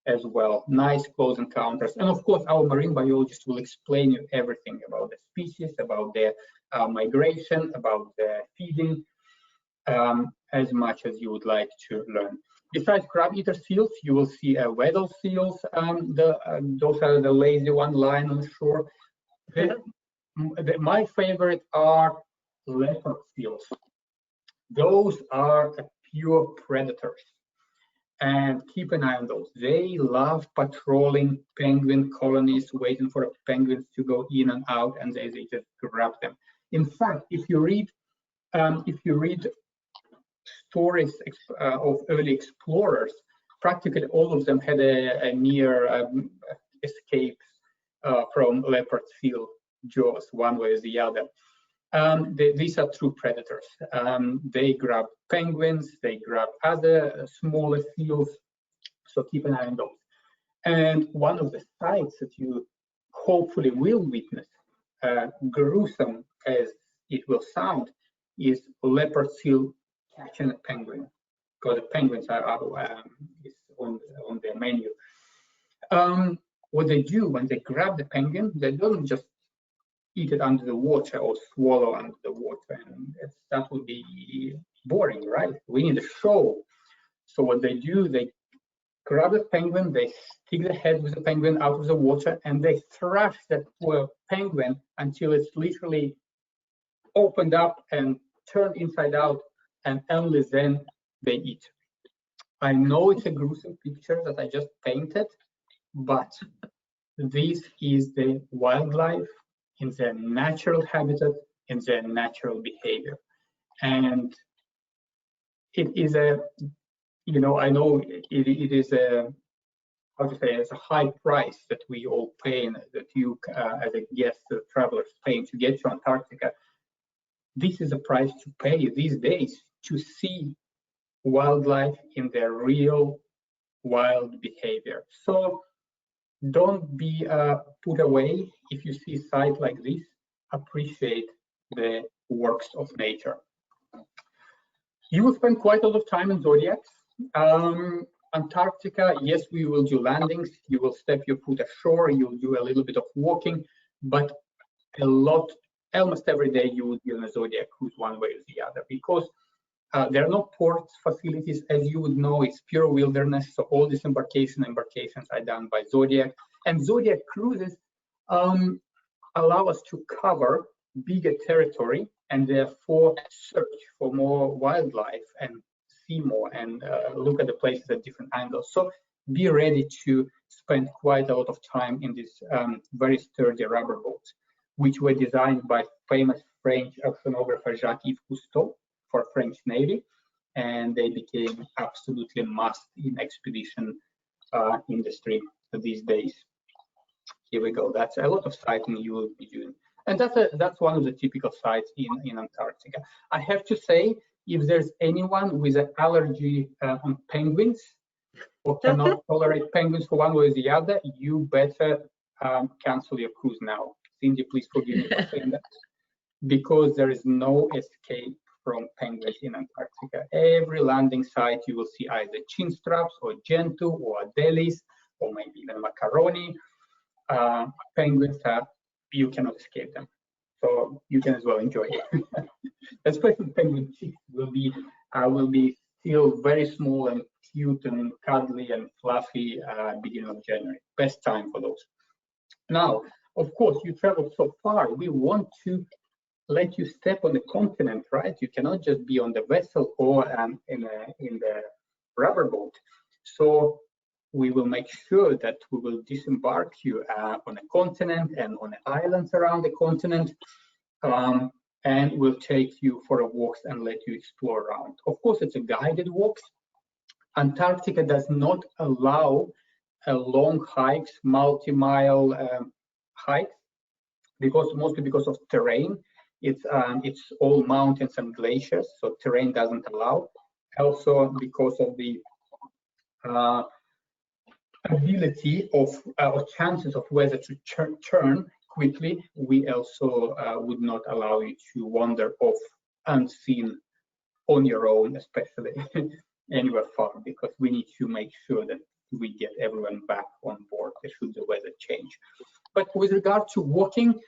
[SPEAKER 4] as well. Nice close encounters. And of course, our marine biologist will explain you everything about the species, about their migration, about their feeding, as much as you would like to learn. Besides crab-eater seals, you will see weddell seals. Those are the lazy one lying on the shore. My favorite are leopard seals. Those are pure predators. And keep an eye on those. They love patrolling penguin colonies, waiting for penguins to go in and out, and they just grab them. In fact, if you read stories of early explorers, practically all of them had a near escape from leopard seal jaws, one way or the other. These are true predators. They grab penguins, they grab other smaller seals, so keep an eye on those. And one of the sights that you hopefully will witness, gruesome as it will sound, is leopard seal catching a penguin, because the penguins are on their menu. What they do when they grab the penguin, they don't just eat it under the water or swallow under the water, and that would be boring, right? We need a show. So what they do, they grab the penguin, they stick the head with the penguin out of the water, and they thrash that poor penguin until it's literally opened up and turned inside out, and only then they eat. I know it's a gruesome picture that I just painted, but this is the wildlife in their natural habitat, in their natural behavior. And it is I know it is how to say, it's a high price that we all pay, and that you, as a guest, travelers, paying to get to Antarctica. This is a price to pay these days to see wildlife in their real wild behavior. So don't be put away if you see a sight like this. Appreciate the works of nature. You will spend quite a lot of time in zodiacs. Antarctica, yes, we will do landings. You will step your foot ashore. You'll do a little bit of walking, but almost every day you will be on a zodiac cruise one way or the other, because there are no port facilities. As you would know, it's pure wilderness. So all these embarkations are done by Zodiac. And Zodiac cruises allow us to cover bigger territory and therefore search for more wildlife and see more and look at the places at different angles. So be ready to spend quite a lot of time in these very sturdy rubber boats, which were designed by famous French oceanographer Jacques-Yves Cousteau for French Navy, and they became absolutely must in expedition industry these days. Here we go. That's a lot of sighting you will be doing, and that's one of the typical sights in Antarctica. I have to say, if there's anyone with an allergy on penguins or cannot tolerate penguins for one way or the other, you better cancel your cruise now. Cindy, please forgive me for saying that, because there is no escape from penguins in Antarctica. Every landing site, you will see either chin straps or gentoo or delis, or maybe even macaroni. Penguins you cannot escape them. So you can as well enjoy it. Especially penguin chicks will be still very small and cute and cuddly and fluffy beginning of January. Best time for those. Now, of course, you traveled so far. We want to let you step on the continent, right? You cannot just be on the vessel or in the rubber boat. So we will make sure that we will disembark you on a continent and on the islands around the continent, and we'll take you for a walk and let you explore around. Of course, it's a guided walk. Antarctica does not allow long hikes, multi-mile hikes, mostly because of terrain. It's all mountains and glaciers, so terrain doesn't allow. Also because of the ability of or chances of weather to turn quickly, we also would not allow you to wander off unseen on your own, especially anywhere far, because we need to make sure that we get everyone back on board should the weather change. But with regard to walking,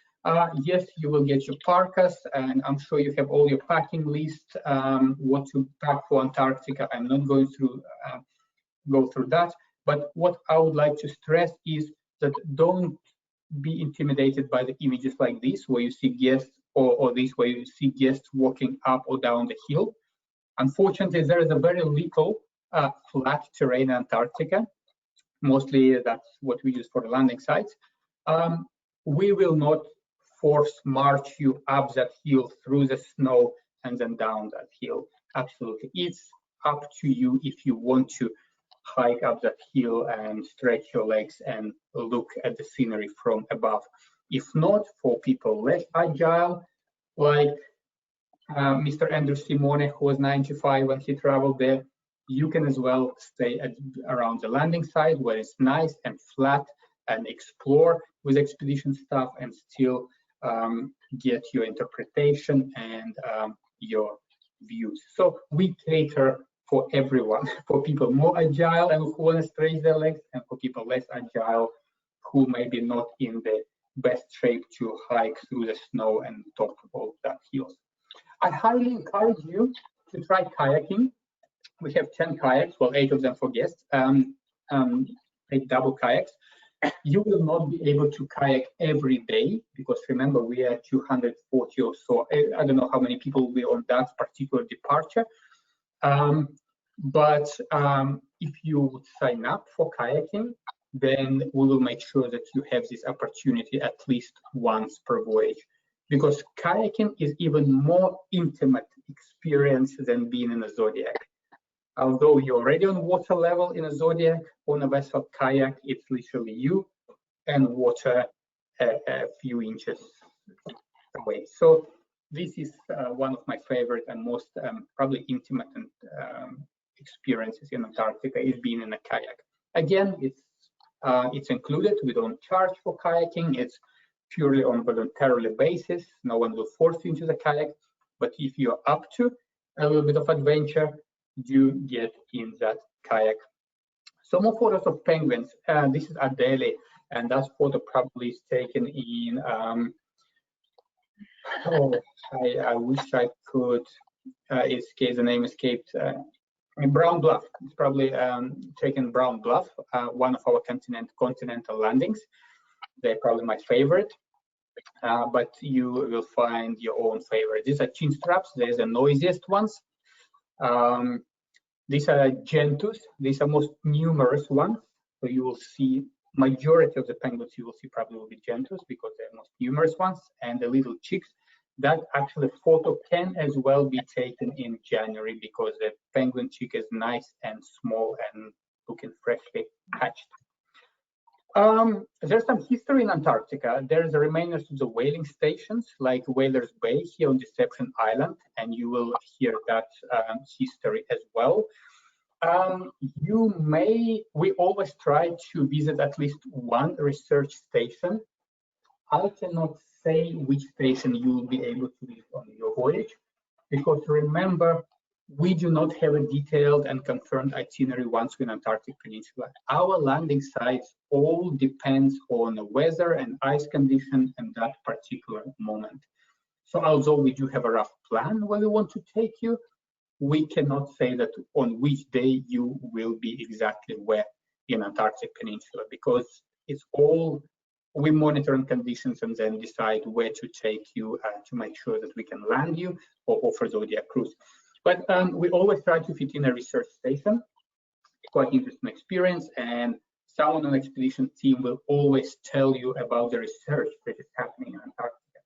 [SPEAKER 4] yes, you will get your parkas, and I'm sure you have all your packing list, what to pack for Antarctica. I'm not going through go through that, but what I would like to stress is that don't be intimidated by the images like this, where you see guests, or this where you see guests walking up or down the hill. Unfortunately, there is a very little flat terrain in Antarctica. Mostly that's what we use for the landing sites. We will not force march you up that hill through the snow and then down that hill. Absolutely. It's up to you if you want to hike up that hill and stretch your legs and look at the scenery from above. If not, for people less agile, like Mr. Andrew Simone, who was 95 when he traveled there, you can as well stay around the landing site where it's nice and flat and explore with expedition staff and still get your interpretation and your views. So we cater for everyone, for people more agile and who want to stretch their legs, and for people less agile who may be not in the best shape to hike through the snow and top of that hills. I highly encourage you to try kayaking. We have 10 kayaks, well, 8 of them for guests, 8 double kayaks. You will not be able to kayak every day because remember, we are 240 or so. I don't know how many people will be on that particular departure. But if you would sign up for kayaking, then we will make sure that you have this opportunity at least once per voyage. Because kayaking is even more intimate experience than being in a Zodiac. Although you're already on water level in a Zodiac, on a vessel kayak, it's literally you and water a few inches away. So this is one of my favorite and most probably intimate experiences in Antarctica is being in a kayak. Again, it's included. We don't charge for kayaking. It's purely on voluntarily basis. No one will force you into the kayak. But if you're up to a little bit of adventure, you get in that kayak. Some more photos of penguins. This is Adele, and that photo probably is taken in. I wish I could escape. The name escaped. Brown Bluff. It's probably taken Brown Bluff, one of our continental landings. They're probably my favorite, but you will find your own favorite. These are chin straps. They're the noisiest ones. These are gentoos. These are most numerous ones. So you will see majority of the penguins you will see probably will be gentoos because they're most numerous ones, and the little chicks. That actually photo can as well be taken in January because the penguin chick is nice and small and looking freshly hatched. There's some history in Antarctica. There's a remainders of the whaling stations like Whalers Bay here on Deception Island, and you will hear that history as well. We always try to visit at least one research station. I cannot say which station you will be able to visit on your voyage because remember, we do not have a detailed and confirmed itinerary once we're in Antarctic Peninsula. Our landing sites all depends on the weather and ice condition and that particular moment. So although we do have a rough plan where we want to take you, we cannot say that on which day you will be exactly where in Antarctic Peninsula, because it's all, we monitor on conditions and then decide where to take you to make sure that we can land you or offer Zodiac cruise. But we always try to fit in a research station. Quite interesting experience, and someone on the expedition team will always tell you about the research that is happening in Antarctica.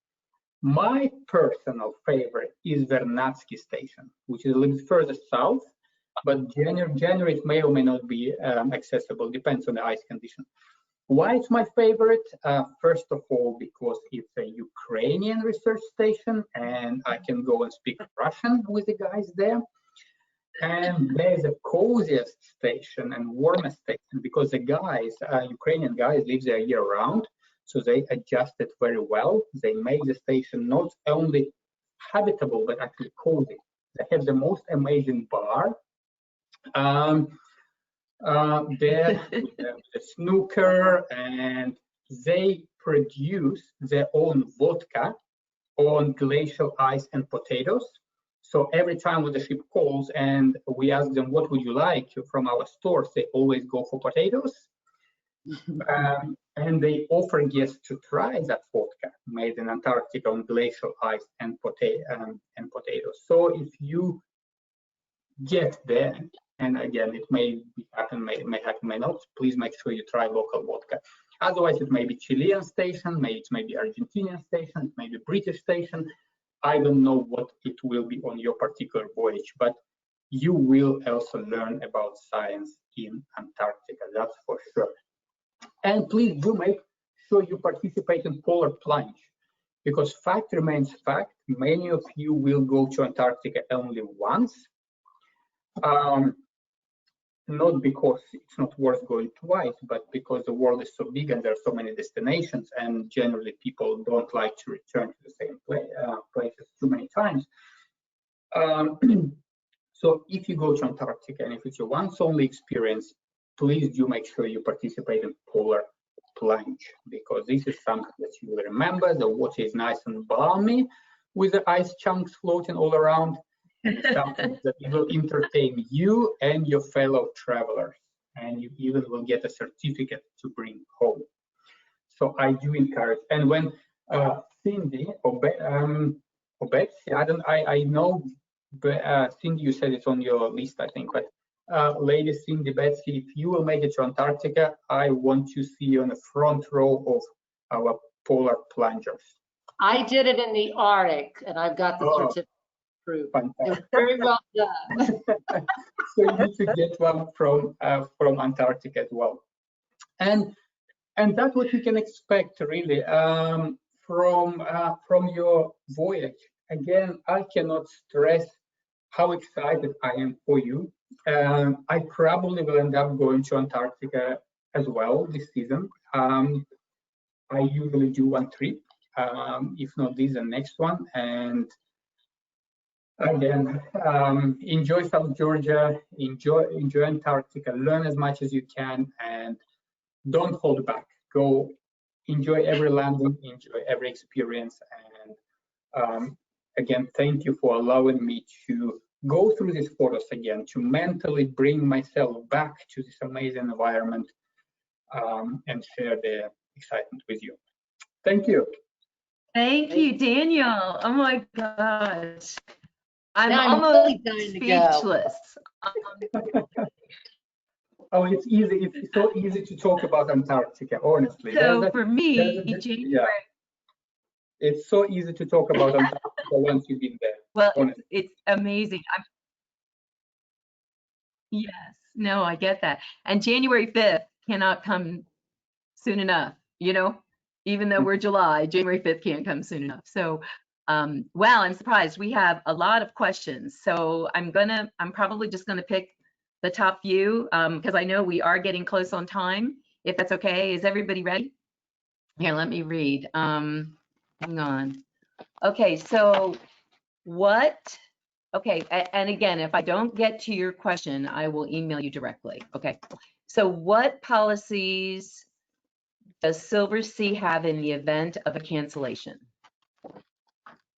[SPEAKER 4] My personal favorite is Vernadsky Station, which is a little bit further south, but January it may or may not be accessible, depends on the ice condition. Why it's my favorite? First of all, because it's a Ukrainian research station and I can go and speak Russian with the guys there. And there's a coziest station and warmest station because the guys, Ukrainian guys, live there year round. So they adjust it very well. They make the station not only habitable, but actually cozy. They have the most amazing bar. There the snooker, and they produce their own vodka on glacial ice and potatoes. So every time when the ship calls and we ask them, what would you like from our stores, they always go for potatoes. And they offer guests to try that vodka made in Antarctica on glacial ice and potatoes. So if you get there, and again, it may happen, may happen, may not, please make sure you try local vodka. Otherwise, it may be Chilean station, it may be Argentinian station, it may be British station. I don't know what it will be on your particular voyage, but you will also learn about science in Antarctica, that's for sure. And please do make sure you participate in polar plunge, because fact remains fact, many of you will go to Antarctica only once. Not because it's not worth going twice, but because the world is so big and there are so many destinations, and generally people don't like to return to the same places too many times. So if you go to Antarctica and if it's your once only experience, please do make sure you participate in polar plunge, because this is something that you will remember. The water is nice and balmy with the ice chunks floating all around. And something that will entertain you and your fellow travelers, and you even will get a certificate to bring home. So I do encourage. And when Cindy or Betsy, I know, Cindy, you said it's on your list, I think, but Lady Cindy, Betsy, if you will make it to Antarctica, I want to see you on the front row of our polar plungers.
[SPEAKER 3] I did it in the Arctic, and I've got the certificate. It was very well done.
[SPEAKER 4] So you need to get one from Antarctica as well, and that's what you can expect really from your voyage. Again, I cannot stress how excited I am for you. I probably will end up going to Antarctica as well this season. I usually do one trip, if not this, the next one, and again, enjoy South Georgia, enjoy Antarctica, learn as much as you can, and don't hold back. Go enjoy every landing, enjoy every experience. And again, thank you for allowing me to go through these photos again, to mentally bring myself back to this amazing environment and share the excitement with you. Thank you.
[SPEAKER 1] Thank you, Daniel. Oh my gosh. I'm
[SPEAKER 3] really
[SPEAKER 1] almost speechless.
[SPEAKER 4] Oh, it's easy. It's so easy to talk about Antarctica, honestly.
[SPEAKER 1] So for me, January.
[SPEAKER 4] Yeah. It's so easy to talk about Antarctica once you've been there.
[SPEAKER 1] Well, it's amazing. Yes, no, I get that. And January 5th cannot come soon enough, you know, even though we're July, January 5th can't come soon enough. So wow, I'm surprised. We have a lot of questions. So I'm probably just gonna pick the top few because I know we are getting close on time, if that's okay. Is everybody ready? Here, let me read. Hang on. Okay, so what Okay, and again, if I don't get to your question, I will email you directly. Okay, so what policies does Silversea have in the event of a cancellation?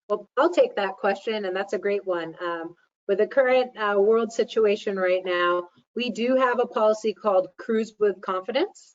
[SPEAKER 2] Well, I'll take that question, and that's a great one. With the current world situation right now, we do have a policy called Cruise with Confidence.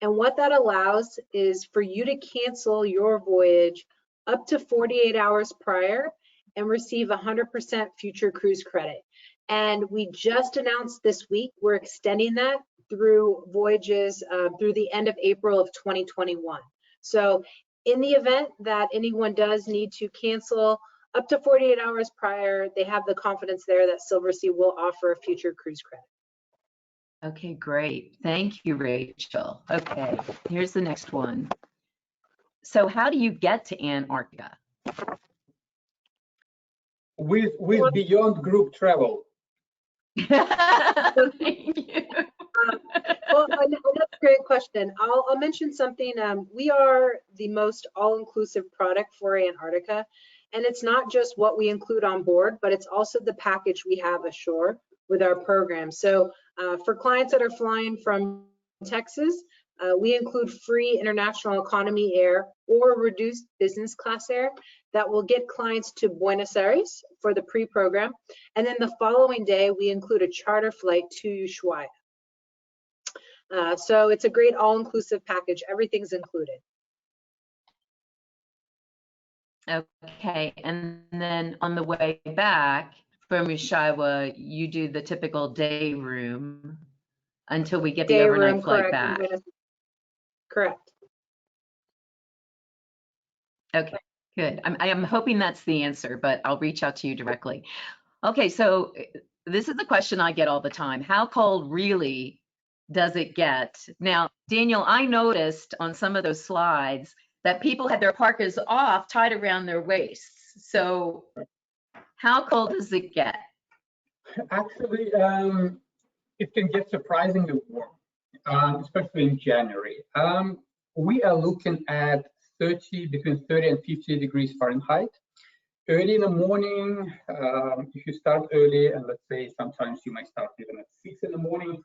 [SPEAKER 2] And what that allows is for you to cancel your voyage up to 48 hours prior and receive 100% future cruise credit. And we just announced this week, we're extending that through voyages through the end of April of 2021. So in the event that anyone does need to cancel up to 48 hours prior, they have the confidence there that Silversea will offer a future cruise credit.
[SPEAKER 1] Okay, great. Thank you, Rachel. Okay, here's the next one. So how do you get to Antarctica?
[SPEAKER 4] With beyond group travel.
[SPEAKER 1] Thank you.
[SPEAKER 2] Well, another great question. I'll mention something. We are the most all-inclusive product for Antarctica, and it's not just what we include on board, but it's also the package we have ashore with our program. So for clients that are flying from Texas, we include free international economy air or reduced business class air that will get clients to Buenos Aires for the pre-program. And then the following day, we include a charter flight to Ushuaia. So it's a great all-inclusive package. Everything's included.
[SPEAKER 1] Okay, and then on the way back from Ushuaia, you do the typical day room until we get the
[SPEAKER 2] Day
[SPEAKER 1] overnight
[SPEAKER 2] room,
[SPEAKER 1] flight
[SPEAKER 2] correct.
[SPEAKER 1] back.
[SPEAKER 2] Correct.
[SPEAKER 1] Okay, good. I am hoping that's the answer, but I'll reach out to you directly. Okay, so this is the question I get all the time. How cold really does it get? Now, Daniel, I noticed on some of those slides that people had their parkas off, tied around their waists. So how cold does it get?
[SPEAKER 4] Actually, it can get surprisingly warm, especially in January. We are looking at between 30 and 50 degrees Fahrenheit. Early in the morning, if you start early, and let's say sometimes you might start even at 6 in the morning,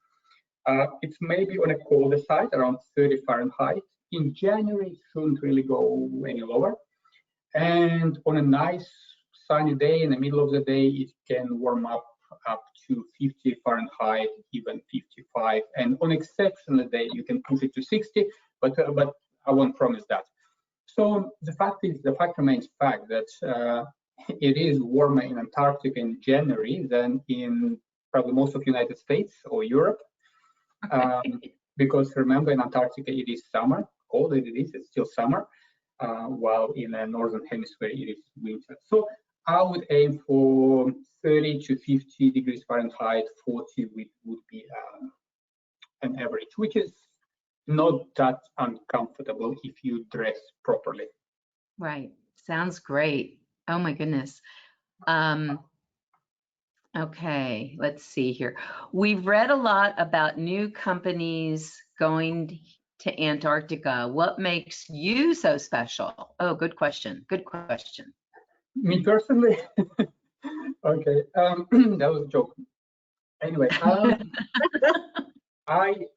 [SPEAKER 4] it's maybe on a colder side, around 30 Fahrenheit. In January, it shouldn't really go any lower. And on a nice sunny day, in the middle of the day, it can warm up to 50 Fahrenheit, even 55. And on exceptional day, you can push it to 60, but I won't promise that. So the fact remains fact that it is warmer in Antarctica in January than in probably most of the United States or Europe. Because remember, in Antarctica, it is summer. Cold as it is, it's still summer, while in the Northern Hemisphere, it is winter. So I would aim for 30 to 50 degrees Fahrenheit, 40 would be an average, which is not that uncomfortable if you dress properly.
[SPEAKER 1] Right. Sounds great. Oh my goodness. Okay, let's see here. We've read a lot about new companies going to Antarctica. What makes you so special? Oh, good question. Good question.
[SPEAKER 3] Me personally? Okay, that was a joke. Anyway,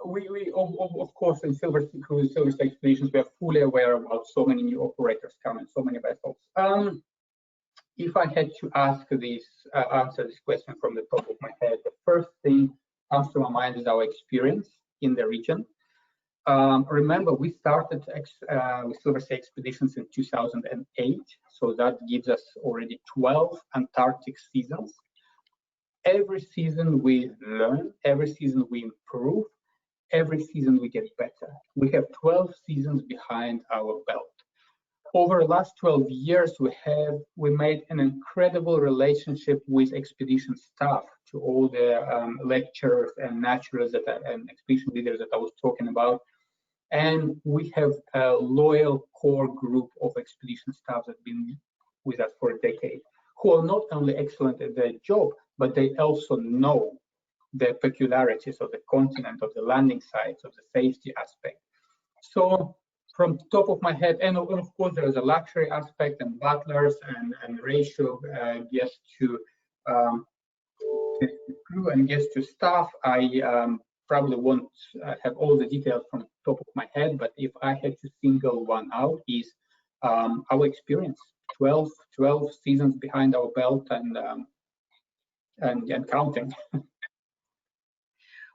[SPEAKER 3] we of course in Silversea Cruises, Silversea Expeditions, we are fully aware about so many new operators coming, so many vessels. If I had to answer this question from the top of my head, the first thing comes to my mind is our experience in the region. Remember, we started with Silversea Expeditions in 2008, so that gives us already 12 Antarctic seasons. Every season we learn, every season we improve, every season we get better. We have 12 seasons behind our belt. Over the last 12 years, we made an incredible relationship with expedition staff, to all the lecturers and naturalists and expedition leaders that I was talking about. And we have a loyal core group of expedition staff that have been with us for a decade, who are not only excellent at their job, but they also know the peculiarities of the continent, of the landing sites, of the safety aspect. So from the top of my head, and of course there is a luxury aspect and butlers and ratio guests to
[SPEAKER 4] crew and guests to staff, I probably won't have all the details from the top of my head, but if I had to single one out, is our experience. 12 seasons behind our belt and counting.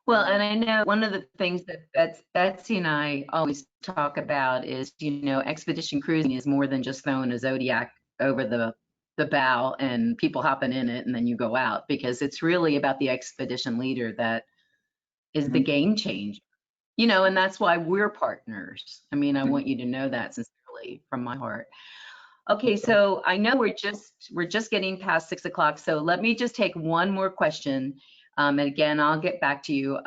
[SPEAKER 1] Well, and I know one of the things that Betsy and I always talk about is, expedition cruising is more than just throwing a Zodiac over the bow and people hopping in it and then you go out, because it's really about the expedition leader that is the game changer, and that's why we're partners. I mean, I want you to know that sincerely from my heart. Okay, so I know we're just getting past 6 o'clock, so let me just take one more question. And again, I'll get back to you.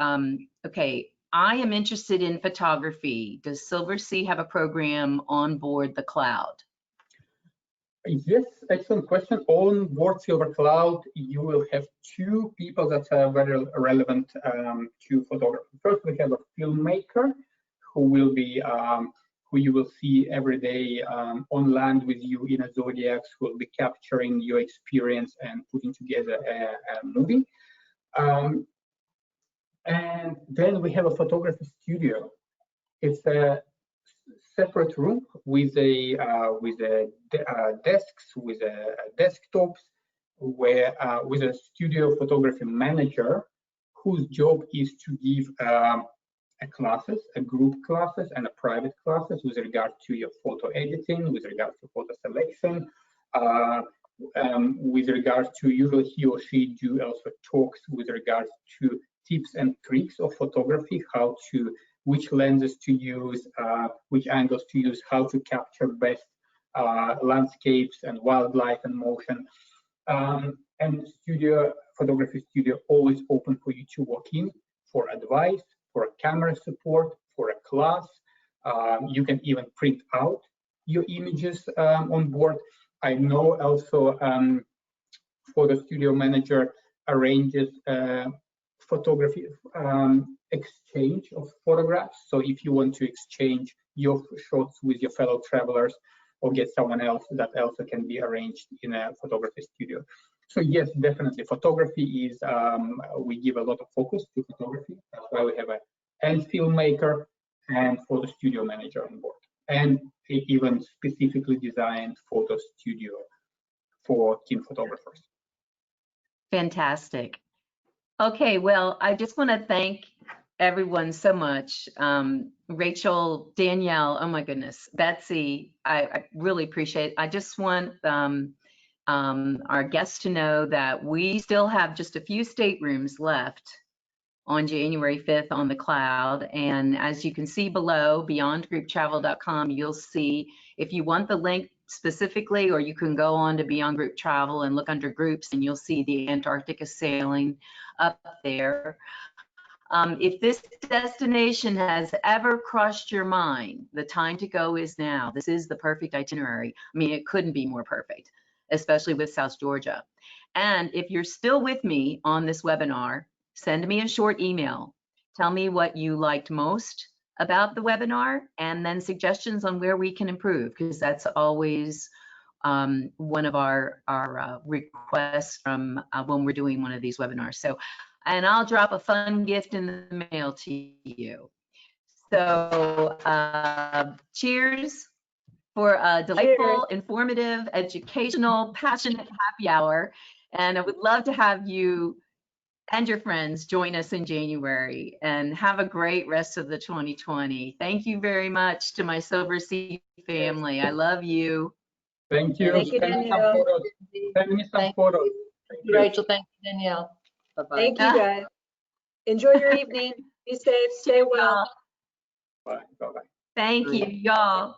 [SPEAKER 1] Okay, I am interested in photography. Does Silversea have a program on board the Cloud?
[SPEAKER 4] Yes, excellent question. On board Silver Cloud, you will have two people that are very relevant to photography. First, we have a filmmaker who will be who you will see every day on land with you in a Zodiac, who will be capturing your experience and putting together a movie. And then we have a photography studio. It's a separate room with desks, with desktops, where with a studio photography manager, whose job is to give a group classes and a private classes with regard to your photo editing, with regard to photo selection, with regard to, usually he or she do also talks with regards to tips and tricks of photography, which lenses to use, which angles to use, how to capture best landscapes and wildlife and motion. And photography studio always open for you to walk in for advice, for a camera support, for a class. You can even print out your images on board. I know also for the studio manager arranges photography exchange of photographs. So if you want to exchange your shots with your fellow travelers or get someone else, that also can be arranged in a photography studio. So yes, definitely photography is, we give a lot of focus to photography. That's why we have and filmmaker and photo studio manager on board, and even specifically designed photo studio for team photographers.
[SPEAKER 1] Fantastic. Okay, well, I just want to thank everyone so much. Rachel, Danielle, oh my goodness, Betsy, I really appreciate it. I just want our guests to know that we still have just a few staterooms left on January 5th on the Cloud. And as you can see below, beyondgrouptravel.com, you'll see, if you want the link specifically, or you can go on to Beyond Group Travel and look under groups and you'll see the Antarctica sailing up there. If this destination has ever crossed your mind, the time to go is now. This is the perfect itinerary. I mean, it couldn't be more perfect, especially with South Georgia. And if you're still with me on this webinar, send me a short email. Tell me what you liked most about the webinar, and then suggestions on where we can improve, because that's always one of our requests from when we're doing one of these webinars. So, and I'll drop a fun gift in the mail to you. So cheers for a delightful, informative, educational, passionate happy hour. And I would love to have you and your friends join us in January, and have a great rest of the 2020. Thank you very much to my Silversea family. I love you.
[SPEAKER 4] Thank you.
[SPEAKER 2] Thank you, Danielle.
[SPEAKER 4] Send me some photos.
[SPEAKER 3] Thank you, Rachel. Thank you, Danielle. Bye-bye.
[SPEAKER 2] Thank you, guys. Enjoy your evening. Be safe. Stay well.
[SPEAKER 4] Bye. Bye-bye.
[SPEAKER 1] Thank you, y'all.